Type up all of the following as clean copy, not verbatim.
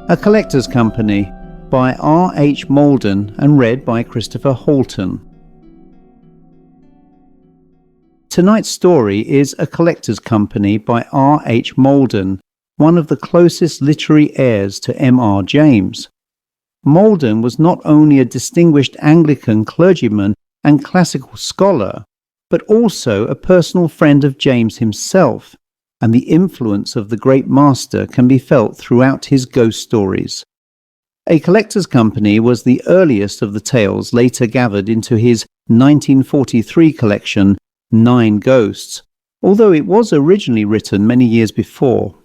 A Collector's Company by R.H.Malden and read by Christopher Halton. Tonight's story is A Collector's Company by R.H.Malden, one of the closest literary heirs to M.R. James. Malden was not only a distinguished Anglican clergyman and classical scholar, but also a personal friend of James himself, and the influence of the great master can be felt throughout his ghost stories. A Collector's Company was the earliest of the tales later gathered into his 1943 collection, 9 Ghosts, although it was originally written many years before.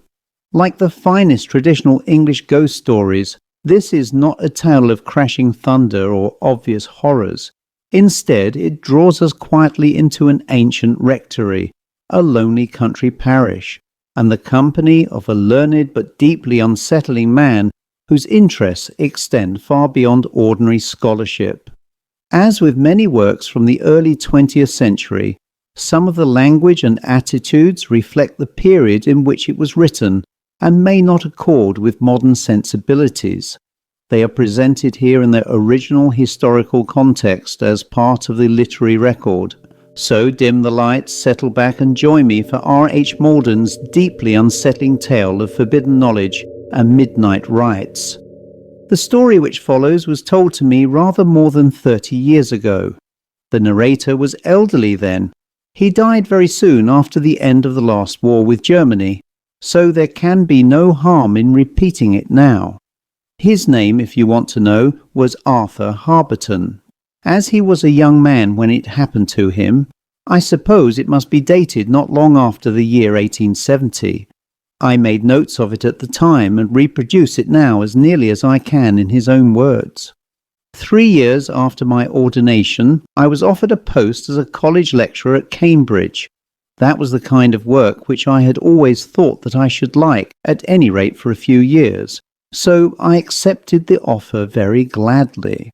Like the finest traditional English ghost stories, this is not a tale of crashing thunder or obvious horrors. Instead, it draws us quietly into an ancient rectory, a lonely country parish, and the company of a learned but deeply unsettling man whose interests extend far beyond ordinary scholarship. As with many works from the early 20th century, some of the language and attitudes reflect the period in which it was written and may not accord with modern sensibilities. They are presented here in their original historical context as part of the literary record. So dim the lights, settle back and join me for R.H.Malden's deeply unsettling tale of forbidden knowledge and midnight rites. The story which follows was told to me rather more than 30 years ago. The narrator was elderly then. He died very soon after the end of the last war with Germany, so there can be no harm in repeating it now. His name, if you want to know, was Arthur Harberton. As he was a young man when it happened to him, I suppose it must be dated not long after the year 1870. I made notes of it at the time and reproduce it now as nearly as I can in his own words. 3 years after my ordination, I was offered a post as a college lecturer at Cambridge. That was the kind of work which I had always thought that I should like, at any rate for a few years, so I accepted the offer very gladly.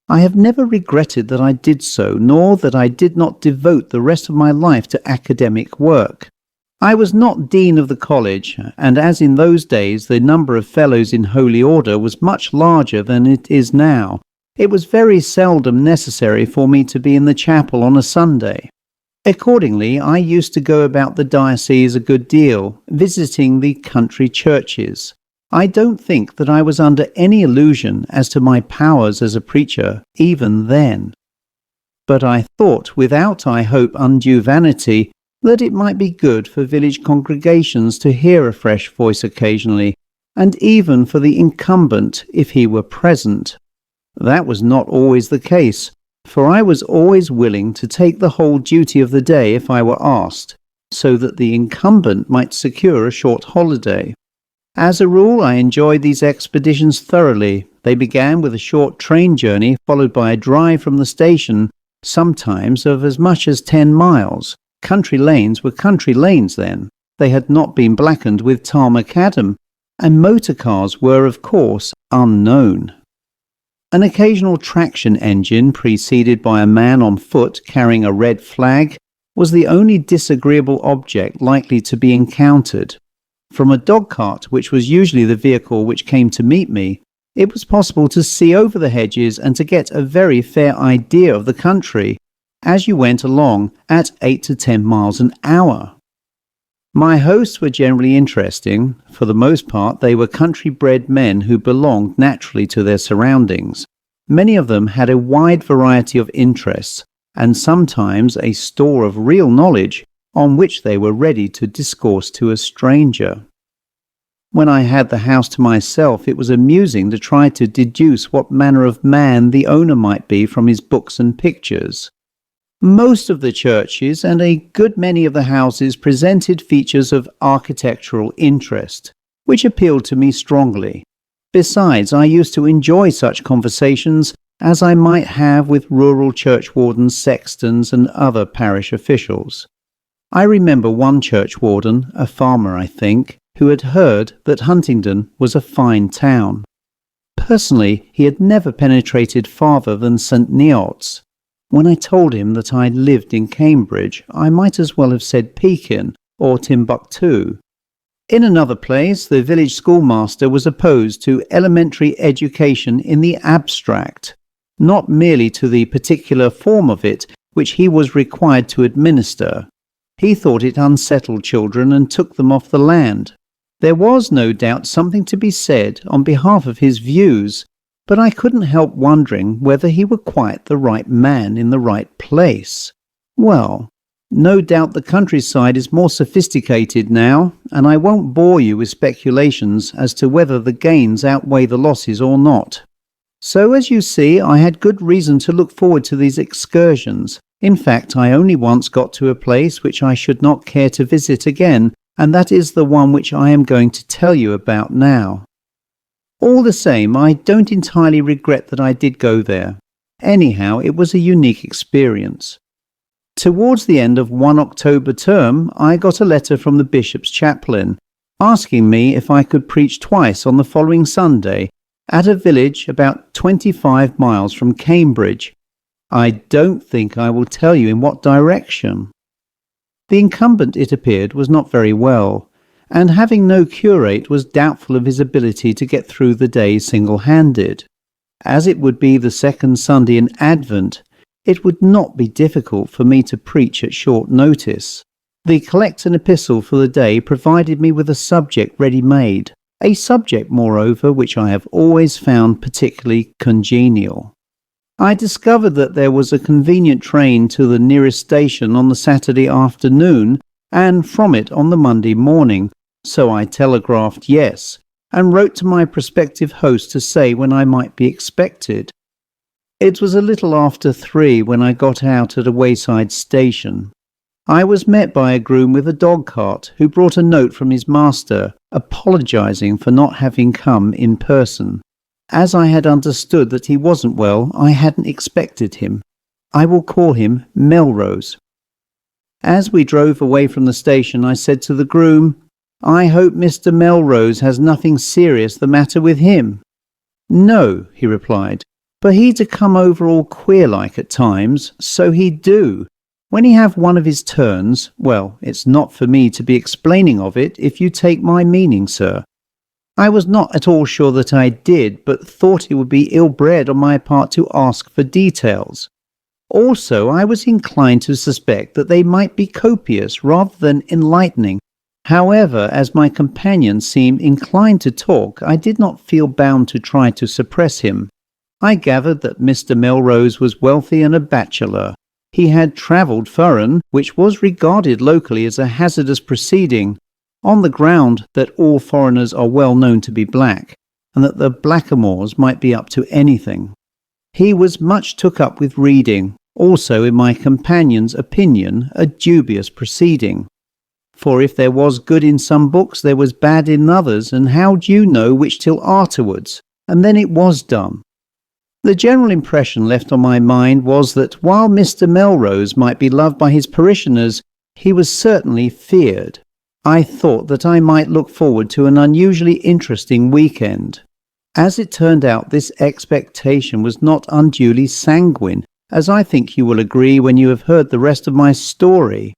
I have never regretted that I did so, nor that I did not devote the rest of my life to academic work. I was not dean of the college, and as in those days the number of fellows in holy order was much larger than it is now, it was very seldom necessary for me to be in the chapel on a Sunday. Accordingly, I used to go about the diocese a good deal, visiting the country churches. I don't think that I was under any illusion as to my powers as a preacher, even then. But I thought, without, I hope, undue vanity, that it might be good for village congregations to hear a fresh voice occasionally, and even for the incumbent if he were present. That was not always the case, for I was always willing to take the whole duty of the day if I were asked, so that the incumbent might secure a short holiday. As a rule, I enjoyed these expeditions thoroughly. They began with a short train journey, followed by a drive from the station, sometimes of as much as 10 miles. Country lanes were country lanes then. They had not been blackened with tar macadam, and motor cars were, of course, unknown. An occasional traction engine, preceded by a man on foot carrying a red flag, was the only disagreeable object likely to be encountered. From a dog cart, which was usually the vehicle which came to meet me, it was possible to see over the hedges and to get a very fair idea of the country as you went along at 8 to 10 miles an hour. My hosts were generally interesting. For the most part, they were country-bred men who belonged naturally to their surroundings. Many of them had a wide variety of interests, and sometimes a store of real knowledge on which they were ready to discourse to a stranger. When I had the house to myself, it was amusing to try to deduce what manner of man the owner might be from his books and pictures. Most of the churches and a good many of the houses presented features of architectural interest, which appealed to me strongly. Besides, I used to enjoy such conversations as I might have with rural churchwardens, sextons, and other parish officials. I remember one churchwarden, a farmer I think, who had heard that Huntingdon was a fine town. Personally, he had never penetrated farther than St. Neots. When I told him that I lived in Cambridge, I might as well have said Pekin or Timbuktu. In another place, the village schoolmaster was opposed to elementary education in the abstract, not merely to the particular form of it which he was required to administer. He thought it unsettled children and took them off the land. There was no doubt something to be said on behalf of his views, but I couldn't help wondering whether he were quite the right man in the right place. Well, no doubt the countryside is more sophisticated now, and I won't bore you with speculations as to whether the gains outweigh the losses or not. So, as you see, I had good reason to look forward to these excursions. In fact, I only once got to a place which I should not care to visit again, and that is the one which I am going to tell you about now. All the same, I don't entirely regret that I did go there. Anyhow, it was a unique experience. Towards the end of one October term, I got a letter from the bishop's chaplain, asking me if I could preach twice on the following Sunday at a village about 25 miles from Cambridge. I don't think I will tell you in what direction. The incumbent, it appeared, was not very well, and having no curate was doubtful of his ability to get through the day single-handed. As it would be the second Sunday in Advent, it would not be difficult for me to preach at short notice. The collect and epistle for the day provided me with a subject ready-made, a subject, moreover, which I have always found particularly congenial. I discovered that there was a convenient train to the nearest station on the Saturday afternoon, and from it on the Monday morning, so I telegraphed yes, and wrote to my prospective host to say when I might be expected. It was a little after 3 when I got out at a wayside station. I was met by a groom with a dog cart who brought a note from his master, apologising for not having come in person. As I had understood that he wasn't well, I hadn't expected him. I will call him Melrose. As we drove away from the station, I said to the groom, "I hope Mr. Melrose has nothing serious the matter with him." "No," he replied, "but he'd a come over all queer-like at times, so he'd do. When he have one of his turns, well, it's not for me to be explaining of it, if you take my meaning, sir." I was not at all sure that I did, but thought it would be ill-bred on my part to ask for details. Also, I was inclined to suspect that they might be copious rather than enlightening. However, as my companion seemed inclined to talk, I did not feel bound to try to suppress him. I gathered that Mr. Melrose was wealthy and a bachelor. He had travelled foreign, which was regarded locally as a hazardous proceeding, on the ground that all foreigners are well known to be black, and that the blackamoors might be up to anything. He was much took up with reading, also in my companion's opinion a dubious proceeding. For if there was good in some books, there was bad in others, and how do you know which till afterwards? And then it was done. The general impression left on my mind was that while Mr. Melrose might be loved by his parishioners, he was certainly feared. I thought that I might look forward to an unusually interesting weekend. As it turned out, this expectation was not unduly sanguine, as I think you will agree when you have heard the rest of my story.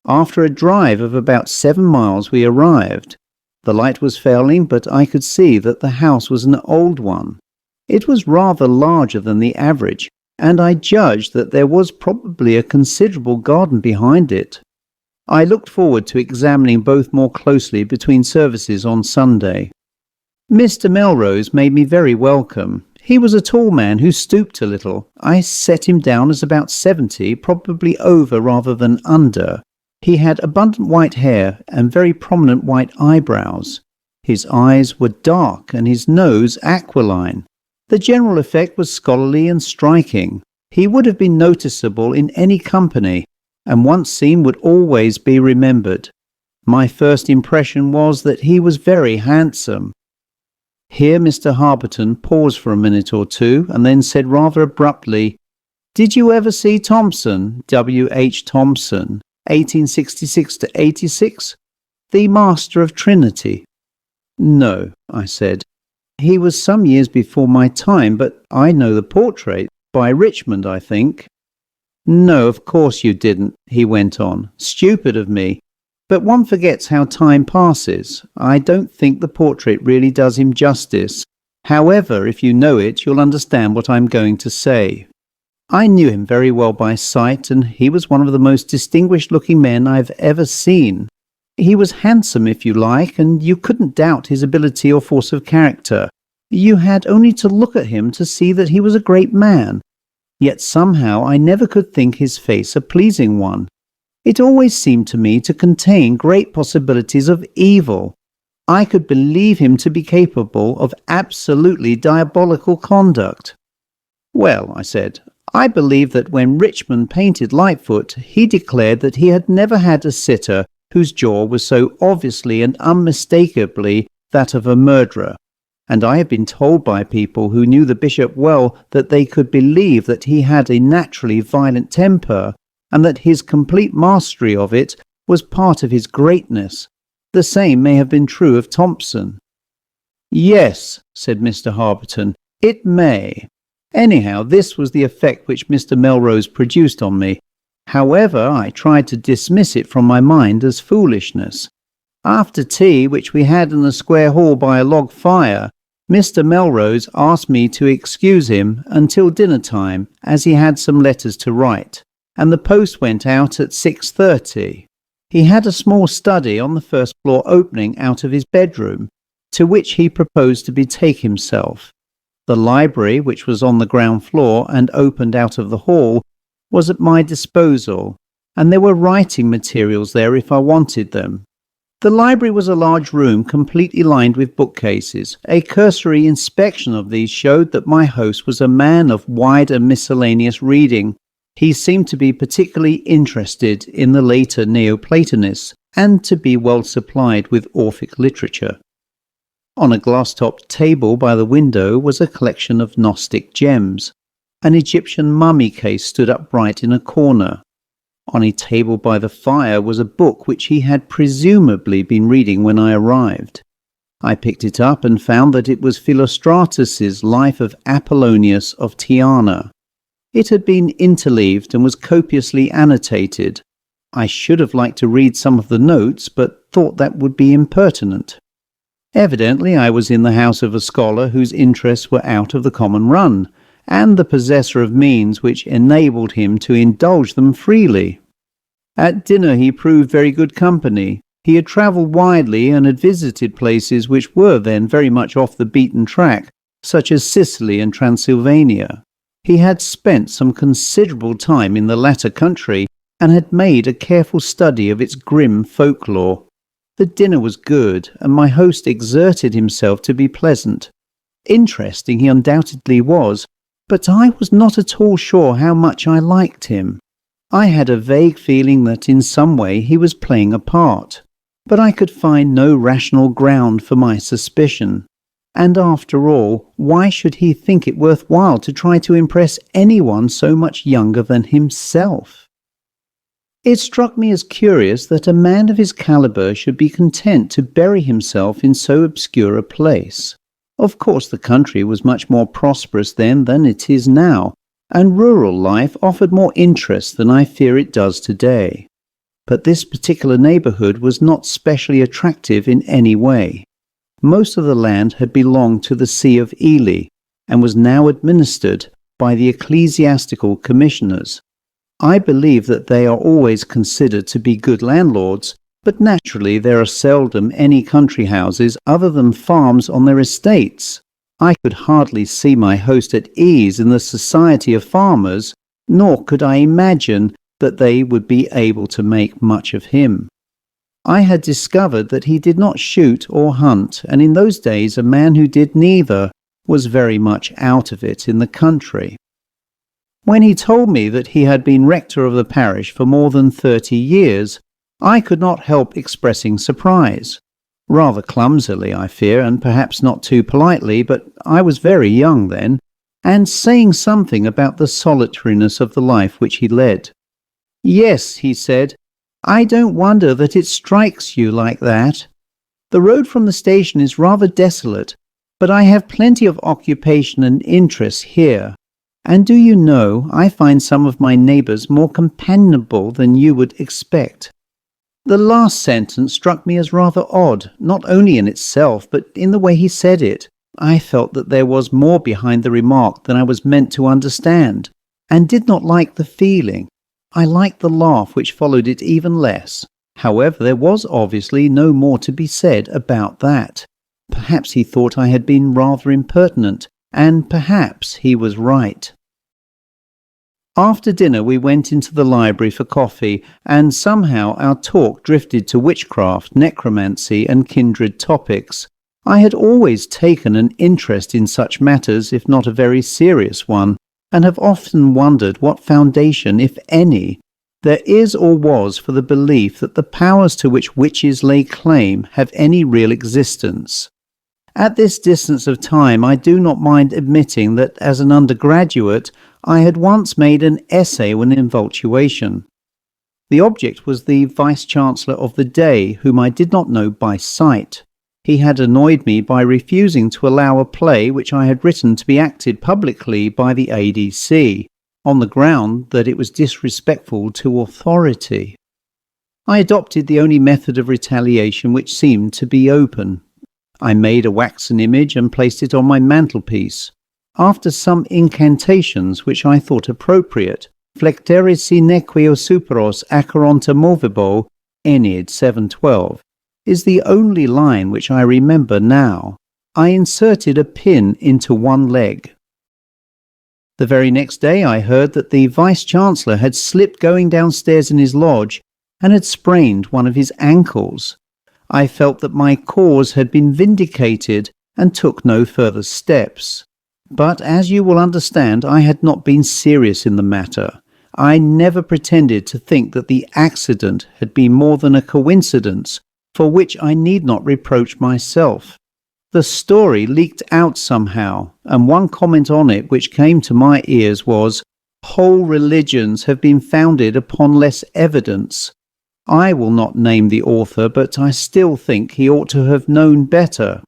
After a drive of about 7 miles we arrived. The light was failing, but I could see that the house was an old one. It was rather larger than the average, and I judged that there was probably a considerable garden behind it. I looked forward to examining both more closely between services on Sunday. Mr. Melrose made me very welcome. He was a tall man who stooped a little. I set him down as about 70, probably over rather than under. He had abundant white hair and very prominent white eyebrows. His eyes were dark and his nose aquiline. The general effect was scholarly and striking. He would have been noticeable in any company, and once seen would always be remembered. My first impression was that he was very handsome. Here Mr. Harberton paused for a minute or two, and then said rather abruptly, "Did you ever see Thomson, W.H. Thomson, 1866 to 86, the Master of Trinity?" "No," I said. "He was some years before my time, but I know the portrait, by Richmond, I think." "No, of course you didn't," he went on. "Stupid of me. But one forgets how time passes. I don't think the portrait really does him justice. However, if you know it, you'll understand what I'm going to say. I knew him very well by sight, and he was one of the most distinguished-looking men I've ever seen. He was handsome, if you like, and you couldn't doubt his ability or force of character. You had only to look at him to see that he was a great man. Yet somehow I never could think his face a pleasing one. It always seemed to me to contain great possibilities of evil. I could believe him to be capable of absolutely diabolical conduct. Well, I said, I believe that when Richmond painted Lightfoot, he declared that he had never had a sitter whose jaw was so obviously and unmistakably that of a murderer. And I have been told by people who knew the bishop well that they could believe that he had a naturally violent temper, and that his complete mastery of it was part of his greatness. The same may have been true of Thompson. Yes, said Mr. Harberton, it may. Anyhow, this was the effect which Mr. Melrose produced on me. However, I tried to dismiss it from my mind as foolishness. After tea, which we had in the square hall by a log fire, Mr. Melrose asked me to excuse him until dinner time, as he had some letters to write, and the post went out at 6:30. He had a small study on the first floor opening out of his bedroom, to which he proposed to betake himself. The library, which was on the ground floor and opened out of the hall, was at my disposal, and there were writing materials there if I wanted them. The library was a large room completely lined with bookcases. A cursory inspection of these showed that my host was a man of wide and miscellaneous reading. He seemed to be particularly interested in the later Neoplatonists and to be well supplied with Orphic literature. On a glass-topped table by the window was a collection of Gnostic gems. An Egyptian mummy case stood upright in a corner. On a table by the fire was a book which he had presumably been reading when I arrived. I picked it up and found that it was Philostratus's Life of Apollonius of Tyana. It had been interleaved and was copiously annotated. I should have liked to read some of the notes, but thought that would be impertinent. Evidently I was in the house of a scholar whose interests were out of the common run, and the possessor of means which enabled him to indulge them freely. At dinner he proved very good company. He had travelled widely and had visited places which were then very much off the beaten track, such as Sicily and Transylvania. He had spent some considerable time in the latter country, and had made a careful study of its grim folklore. The dinner was good, and my host exerted himself to be pleasant. Interesting he undoubtedly was, but I was not at all sure how much I liked him. I had a vague feeling that in some way he was playing a part, but I could find no rational ground for my suspicion. And after all, why should he think it worthwhile to try to impress anyone so much younger than himself? It struck me as curious that a man of his calibre should be content to bury himself in so obscure a place. Of course, the country was much more prosperous then than it is now, and rural life offered more interest than I fear it does today. But this particular neighbourhood was not specially attractive in any way. Most of the land had belonged to the See of Ely, and was now administered by the ecclesiastical commissioners. I believe that they are always considered to be good landlords, but naturally there are seldom any country houses other than farms on their estates. I could hardly see my host at ease in the society of farmers, nor could I imagine that they would be able to make much of him. I had discovered that he did not shoot or hunt, and in those days a man who did neither was very much out of it in the country. When he told me that he had been rector of the parish for more than 30 years, I could not help expressing surprise. Rather clumsily, I fear, and perhaps not too politely, but I was very young then, and saying something about the solitariness of the life which he led. "Yes," he said, "I don't wonder that it strikes you like that. The road from the station is rather desolate, but I have plenty of occupation and interest here. And do you know, I find some of my neighbours more companionable than you would expect." The last sentence struck me as rather odd, not only in itself, but in the way he said it. I felt that there was more behind the remark than I was meant to understand, and did not like the feeling. I liked the laugh which followed it even less. However, there was obviously no more to be said about that. Perhaps he thought I had been rather impertinent, and perhaps he was right. After dinner we went into the library for coffee, and somehow our talk drifted to witchcraft, necromancy, and kindred topics. I had always taken an interest in such matters, if not a very serious one, and have often wondered what foundation, if any, there is or was for the belief that the powers to which witches lay claim have any real existence. At this distance of time, I do not mind admitting that as an undergraduate, I had once made an essay on infatuation. The object was the Vice-Chancellor of the day, whom I did not know by sight. He had annoyed me by refusing to allow a play which I had written to be acted publicly by the ADC, on the ground that it was disrespectful to authority. I adopted the only method of retaliation which seemed to be open. I made a waxen image and placed it on my mantelpiece. After some incantations which I thought appropriate, Flectere sine quio superos acheronta movebo, Aeneid 7:12, is the only line which I remember now. I inserted a pin into one leg. The very next day I heard that the Vice-Chancellor had slipped going downstairs in his lodge and had sprained one of his ankles. I felt that my cause had been vindicated and took no further steps. But as you will understand, I had not been serious in the matter. I never pretended to think that the accident had been more than a coincidence, for which I need not reproach myself. The story leaked out somehow, and one comment on it which came to my ears was, "Whole religions have been founded upon less evidence." I will not name the author, but I still think he ought to have known better.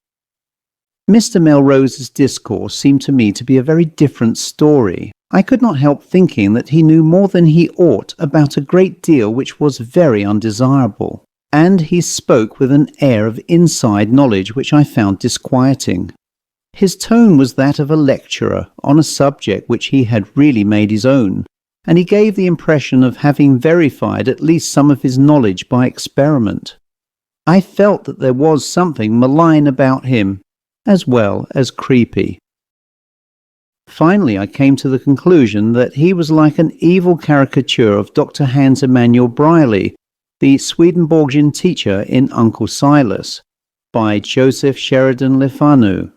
Mr. Melrose's discourse seemed to me to be a very different story. I could not help thinking that he knew more than he ought about a great deal which was very undesirable, and he spoke with an air of inside knowledge which I found disquieting. His tone was that of a lecturer on a subject which he had really made his own, and he gave the impression of having verified at least some of his knowledge by experiment. I felt that there was something malign about him, as well as creepy. Finally, I came to the conclusion that he was like an evil caricature of Dr. Hans Emanuel Briley, the Swedenborgian teacher in Uncle Silas, by Joseph Sheridan Le Fanu.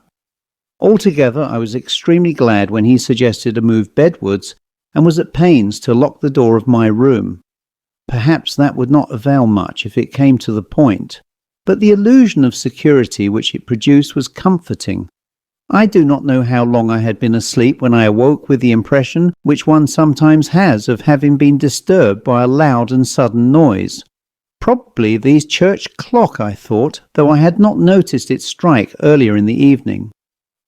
Altogether, I was extremely glad when he suggested a move bedwards and was at pains to lock the door of my room. Perhaps that would not avail much if it came to the point, but the illusion of security which it produced was comforting. I do not know how long I had been asleep when I awoke with the impression which one sometimes has of having been disturbed by a loud and sudden noise. Probably the church clock, I thought, though I had not noticed it strike earlier in the evening.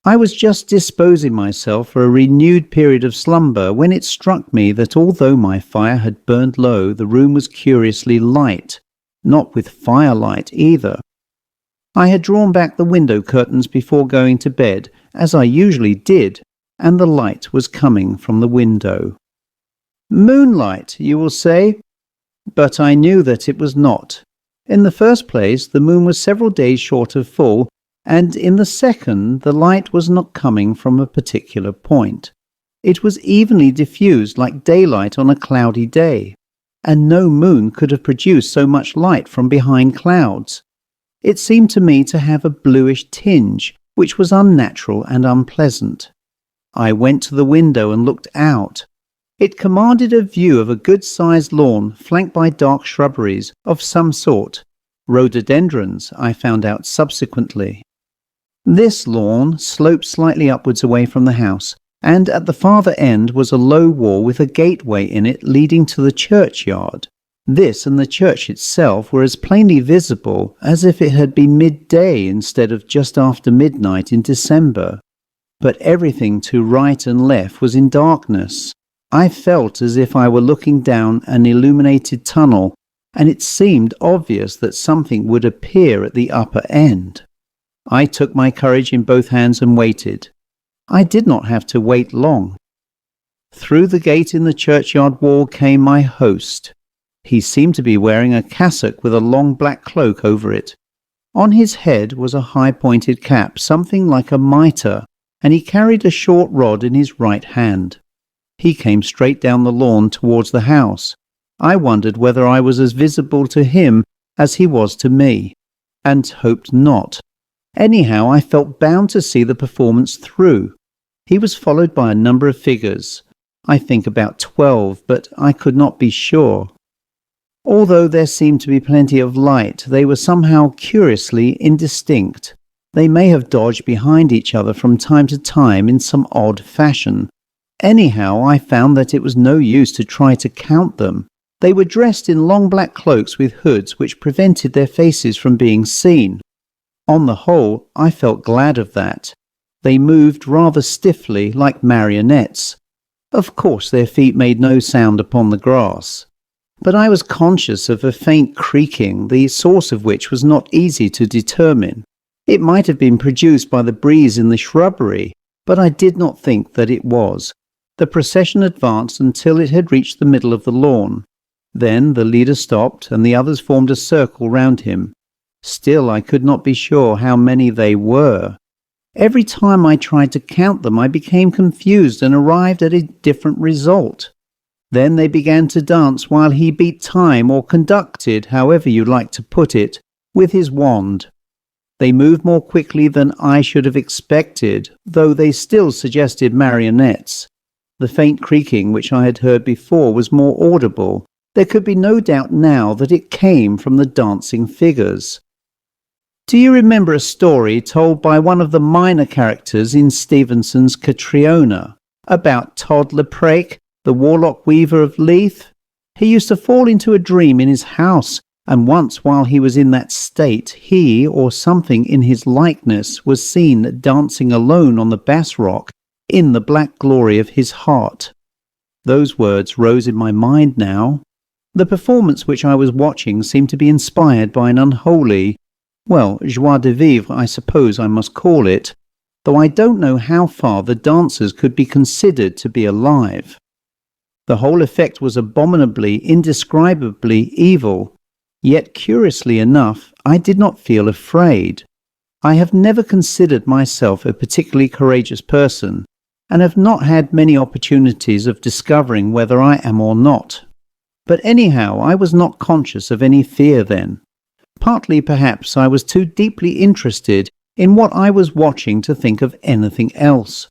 I was just disposing myself for a renewed period of slumber when it struck me that although my fire had burned low, the room was curiously light, not with firelight either. I had drawn back the window curtains before going to bed, as I usually did, and the light was coming from the window. Moonlight, you will say? But I knew that it was not. In the first place, the moon was several days short of full, and in the second, the light was not coming from a particular point. It was evenly diffused like daylight on a cloudy day, and no moon could have produced so much light from behind clouds. It seemed to me to have a bluish tinge, which was unnatural and unpleasant. I went to the window and looked out. It commanded a view of a good-sized lawn flanked by dark shrubberies of some sort, rhododendrons, I found out subsequently. This lawn sloped slightly upwards away from the house, and at the farther end was a low wall with a gateway in it leading to the churchyard. This and the church itself were as plainly visible as if it had been midday instead of just after midnight in December. But everything to right and left was in darkness. I felt as if I were looking down an illuminated tunnel, and it seemed obvious that something would appear at the upper end. I took my courage in both hands and waited. I did not have to wait long. Through the gate in the churchyard wall came my host. He seemed to be wearing a cassock with a long black cloak over it. On his head was a high-pointed cap, something like a mitre, and he carried a short rod in his right hand. He came straight down the lawn towards the house. I wondered whether I was as visible to him as he was to me, and hoped not. Anyhow, I felt bound to see the performance through. He was followed by a number of figures, I think about 12, but I could not be sure. Although there seemed to be plenty of light, they were somehow curiously indistinct. They may have dodged behind each other from time to time in some odd fashion. Anyhow, I found that it was no use to try to count them. They were dressed in long black cloaks with hoods which prevented their faces from being seen. On the whole, I felt glad of that. They moved rather stiffly, like marionettes. Of course, their feet made no sound upon the grass. But I was conscious of a faint creaking, the source of which was not easy to determine. It might have been produced by the breeze in the shrubbery, but I did not think that it was. The procession advanced until it had reached the middle of the lawn. Then the leader stopped, and the others formed a circle round him. Still, I could not be sure how many they were. Every time I tried to count them, I became confused and arrived at a different result. Then they began to dance while he beat time, or conducted, however you like to put it, with his wand. They moved more quickly than I should have expected, though they still suggested marionettes. The faint creaking which I had heard before was more audible. There could be no doubt now that it came from the dancing figures. Do you remember a story told by one of the minor characters in Stevenson's Catriona about Todd Leprake, the warlock weaver of Leith? He used to fall into a dream in his house, and once while he was in that state, he, or something in his likeness, was seen dancing alone on the Bass Rock in the black glory of his heart. Those words rose in my mind now. The performance which I was watching seemed to be inspired by an unholy, joie de vivre, I suppose I must call it, though I don't know how far the dancers could be considered to be alive. The whole effect was abominably, indescribably evil, yet curiously enough, I did not feel afraid. I have never considered myself a particularly courageous person, and have not had many opportunities of discovering whether I am or not. But anyhow, I was not conscious of any fear then. Partly perhaps I was too deeply interested in what I was watching to think of anything else.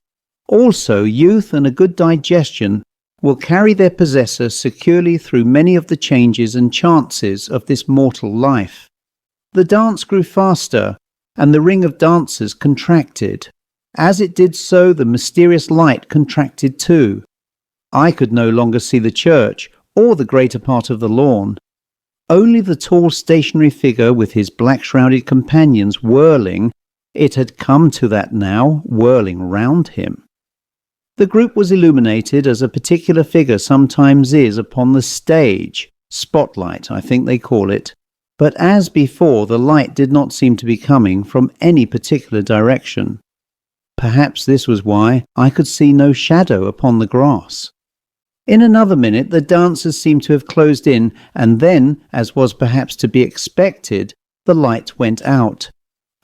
Also, youth and a good digestion will carry their possessor securely through many of the changes and chances of this mortal life. The dance grew faster, and the ring of dancers contracted. As it did so, the mysterious light contracted too. I could no longer see the church, or the greater part of the lawn. Only the tall stationary figure with his black-shrouded companions whirling, it had come to that now, whirling round him. The group was illuminated as a particular figure sometimes is upon the stage, spotlight, I think they call it, but as before the light did not seem to be coming from any particular direction. Perhaps this was why I could see no shadow upon the grass. In another minute the dancers seemed to have closed in, and then, as was perhaps to be expected, the light went out.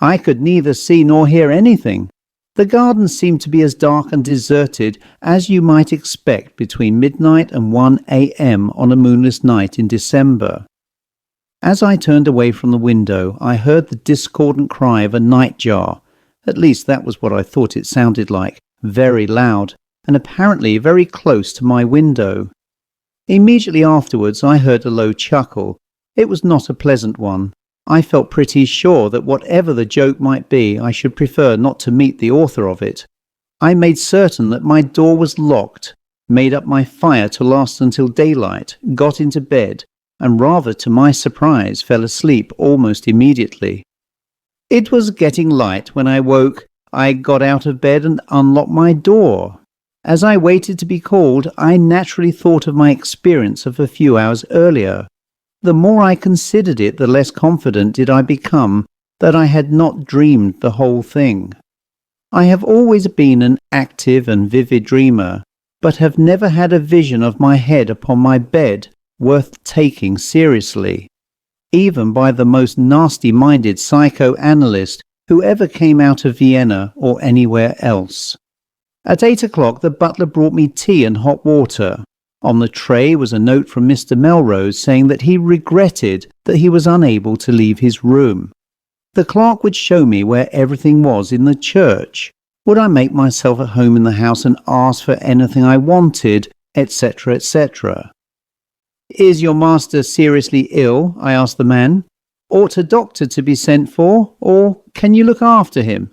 I could neither see nor hear anything. The garden seemed to be as dark and deserted as you might expect between midnight and 1 a.m. on a moonless night in December. As I turned away from the window, I heard the discordant cry of a nightjar. At least that was what I thought it sounded like, very loud, and apparently very close to my window. Immediately afterwards I heard a low chuckle. It was not a pleasant one. I felt pretty sure that whatever the joke might be, I should prefer not to meet the author of it. I made certain that my door was locked, made up my fire to last until daylight, got into bed, and rather to my surprise fell asleep almost immediately. It was getting light when I woke. I got out of bed and unlocked my door. As I waited to be called, I naturally thought of my experience of a few hours earlier. The more I considered it, the less confident did I become that I had not dreamed the whole thing. I have always been an active and vivid dreamer, but have never had a vision of my head upon my bed worth taking seriously, even by the most nasty-minded psychoanalyst who ever came out of Vienna or anywhere else. At 8 o'clock the butler brought me tea and hot water. On the tray was a note from Mr. Melrose saying that he regretted that he was unable to leave his room. The clerk would show me where everything was in the church. Would I make myself at home in the house and ask for anything I wanted, etc., etc. "Is your master seriously ill?" I asked the man. "Ought a doctor to be sent for, or can you look after him?"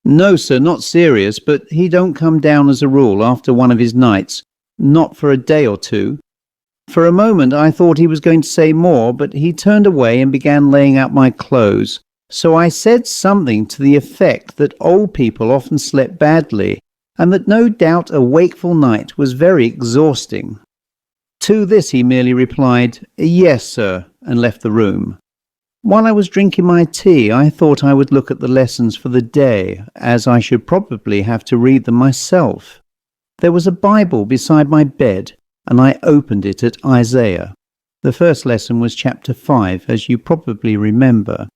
"No, sir, not serious, but he don't come down as a rule after one of his nights, not for a day or two." For a moment I thought he was going to say more, but he turned away and began laying out my clothes. So I said something to the effect that old people often slept badly, and that no doubt a wakeful night was very exhausting. To this he merely replied, "Yes, sir," and left the room. While I was drinking my tea, I thought I would look at the lessons for the day, as I should probably have to read them myself. There was a Bible beside my bed, and I opened it at Isaiah. The first lesson was chapter 5, as you probably remember.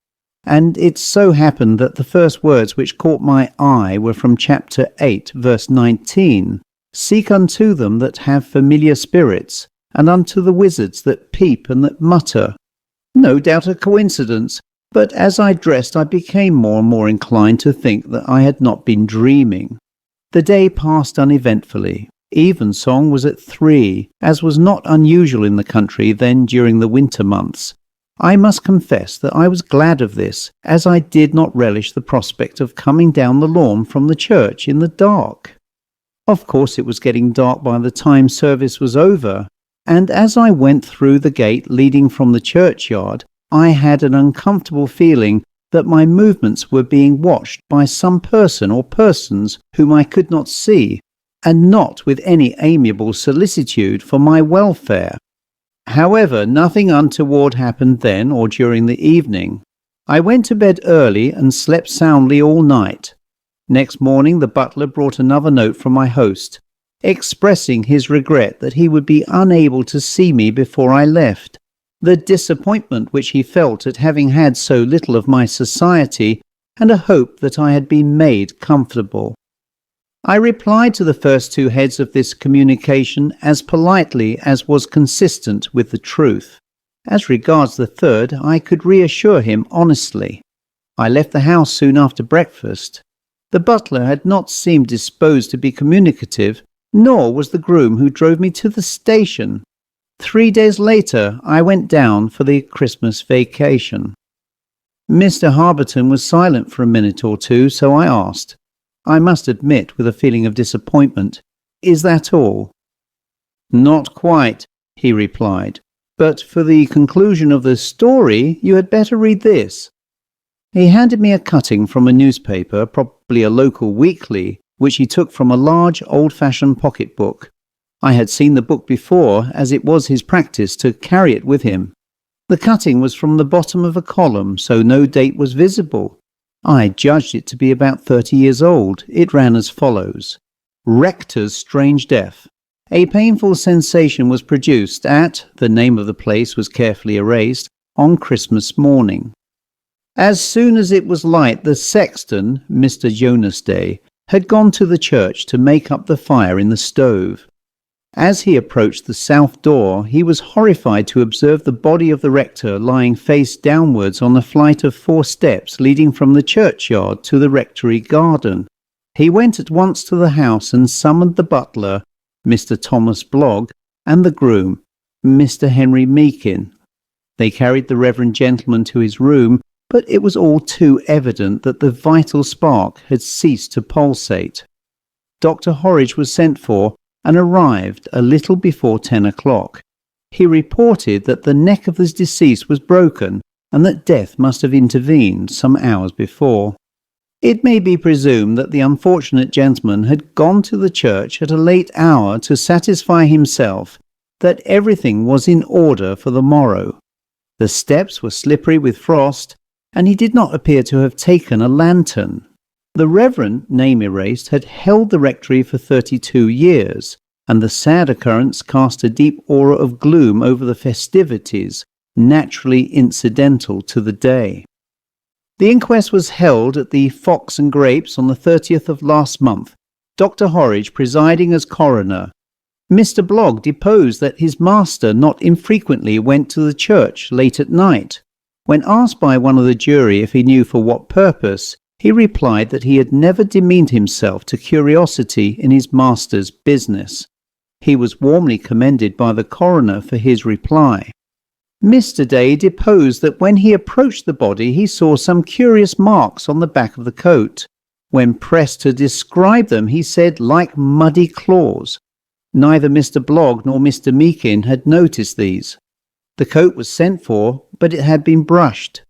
And it so happened that the first words which caught my eye were from chapter 8, verse 19. "Seek unto them that have familiar spirits, and unto the wizards that peep and that mutter." No doubt a coincidence, but as I dressed I became more and more inclined to think that I had not been dreaming. The day passed uneventfully. Evensong was at 3, as was not unusual in the country then during the winter months. I must confess that I was glad of this, as I did not relish the prospect of coming down the lawn from the church in the dark. Of course it was getting dark by the time service was over, and as I went through the gate leading from the churchyard, I had an uncomfortable feeling that my movements were being watched by some person or persons whom I could not see, and not with any amiable solicitude for my welfare. However, nothing untoward happened then or during the evening. I went to bed early and slept soundly all night. Next morning the butler brought another note from my host, expressing his regret that he would be unable to see me before I left, the disappointment which he felt at having had so little of my society, and a hope that I had been made comfortable. I replied to the first two heads of this communication as politely as was consistent with the truth. As regards the third, I could reassure him honestly. I left the house soon after breakfast. The butler had not seemed disposed to be communicative, nor was the groom who drove me to the station. 3 days later, I went down for the Christmas vacation. Mr. Harberton was silent for a minute or two, so I asked, I must admit with a feeling of disappointment, "Is that all?" "Not quite," he replied, "but for the conclusion of the story you had better read this." He handed me a cutting from a newspaper, probably a local weekly, which he took from a large old-fashioned pocket-book. I had seen the book before, as it was his practice to carry it with him. The cutting was from the bottom of a column, so no date was visible. I judged it to be about 30 years old. It ran as follows. "Rector's strange death. A painful sensation was produced at," the name of the place was carefully erased, "on Christmas morning. As soon as it was light, the sexton, Mr. Jonas Day, had gone to the church to make up the fire in the stove. As he approached the south door, he was horrified to observe the body of the rector lying face downwards on a flight of 4 steps leading from the churchyard to the rectory garden. He went at once to the house and summoned the butler, Mr. Thomas Blogg, and the groom, Mr. Henry Meakin. They carried the reverend gentleman to his room, but it was all too evident that the vital spark had ceased to pulsate. Dr. Horridge was sent for, and arrived a little before 10 o'clock. He reported that the neck of the deceased was broken, and that death must have intervened some hours before. It may be presumed that the unfortunate gentleman had gone to the church at a late hour to satisfy himself that everything was in order for the morrow. The steps were slippery with frost, and he did not appear to have taken a lantern. The Reverend, name erased, had held the rectory for 32 years, and the sad occurrence cast a deep aura of gloom over the festivities, naturally incidental to the day. The inquest was held at the Fox and Grapes on the 30th of last month, Dr. Horridge presiding as coroner. Mr. Blogg deposed that his master not infrequently went to the church late at night. When asked by one of the jury if he knew for what purpose, he replied that he had never demeaned himself to curiosity in his master's business. He was warmly commended by the coroner for his reply. Mr. Day deposed that when he approached the body he saw some curious marks on the back of the coat. When pressed to describe them, he said like muddy claws. Neither Mr. Blogg nor Mr. Meakin had noticed these. The coat was sent for, but it had been brushed.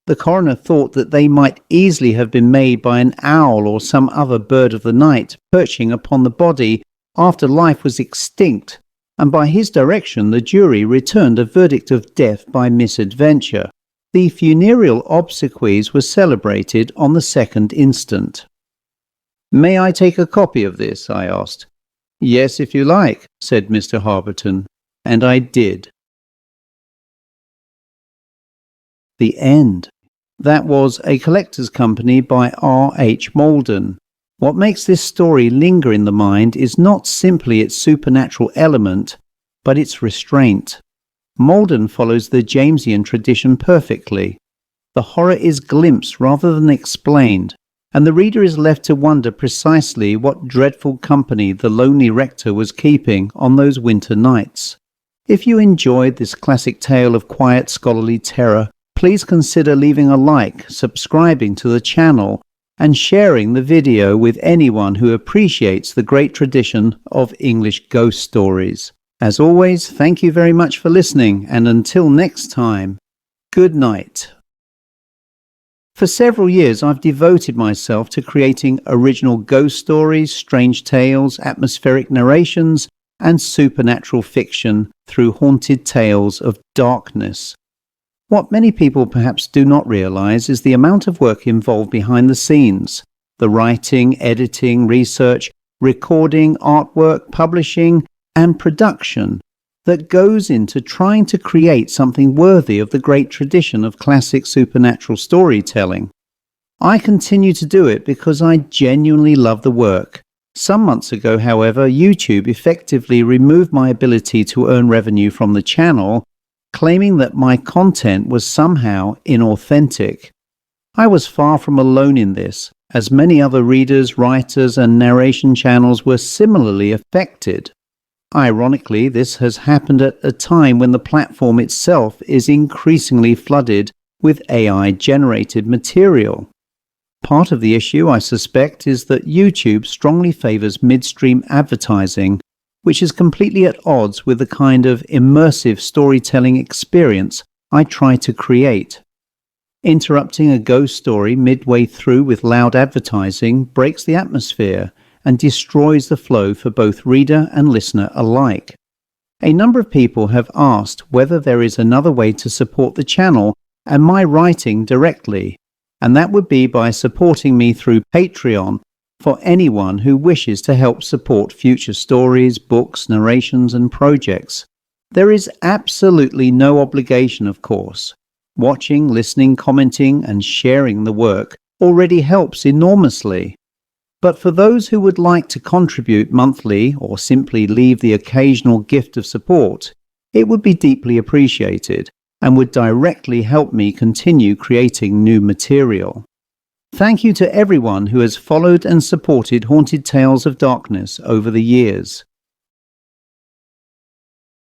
The coroner thought that they might easily have been made by an owl or some other bird of the night perching upon the body after life was extinct, and by his direction the jury returned a verdict of death by misadventure. The funereal obsequies were celebrated on the 2nd instant. "May I take a copy of this?" I asked. "Yes, if you like," said Mr. Harberton, and I did. The end. That was A Collector's Company by R.H.Malden. What makes this story linger in the mind is not simply its supernatural element, but its restraint. Malden follows the Jamesian tradition perfectly. The horror is glimpsed rather than explained, and the reader is left to wonder precisely what dreadful company the lonely rector was keeping on those winter nights. If you enjoyed this classic tale of quiet scholarly terror, please consider leaving a like, subscribing to the channel, and sharing the video with anyone who appreciates the great tradition of English ghost stories. As always, thank you very much for listening, and until next time, good night. For several years I've devoted myself to creating original ghost stories, strange tales, atmospheric narrations, and supernatural fiction through haunted tales of darkness. What many people perhaps do not realize is the amount of work involved behind the scenes. The writing, editing, research, recording, artwork, publishing, and production that goes into trying to create something worthy of the great tradition of classic supernatural storytelling. I continue to do it because I genuinely love the work. Some months ago, however, YouTube effectively removed my ability to earn revenue from the channel, claiming that my content was somehow inauthentic. I was far from alone in this, as many other readers, writers, and narration channels were similarly affected. Ironically, this has happened at a time when the platform itself is increasingly flooded with AI-generated material. Part of the issue, I suspect, is that YouTube strongly favors midstream advertising, which is completely at odds with the kind of immersive storytelling experience I try to create. Interrupting a ghost story midway through with loud advertising breaks the atmosphere and destroys the flow for both reader and listener alike. A number of people have asked whether there is another way to support the channel and my writing directly, and that would be by supporting me through Patreon for anyone who wishes to help support future stories, books, narrations, and projects. There is absolutely no obligation, of course. Watching, listening, commenting, and sharing the work already helps enormously. But for those who would like to contribute monthly or simply leave the occasional gift of support, it would be deeply appreciated and would directly help me continue creating new material. Thank you to everyone who has followed and supported Haunted Tales of Darkness over the years.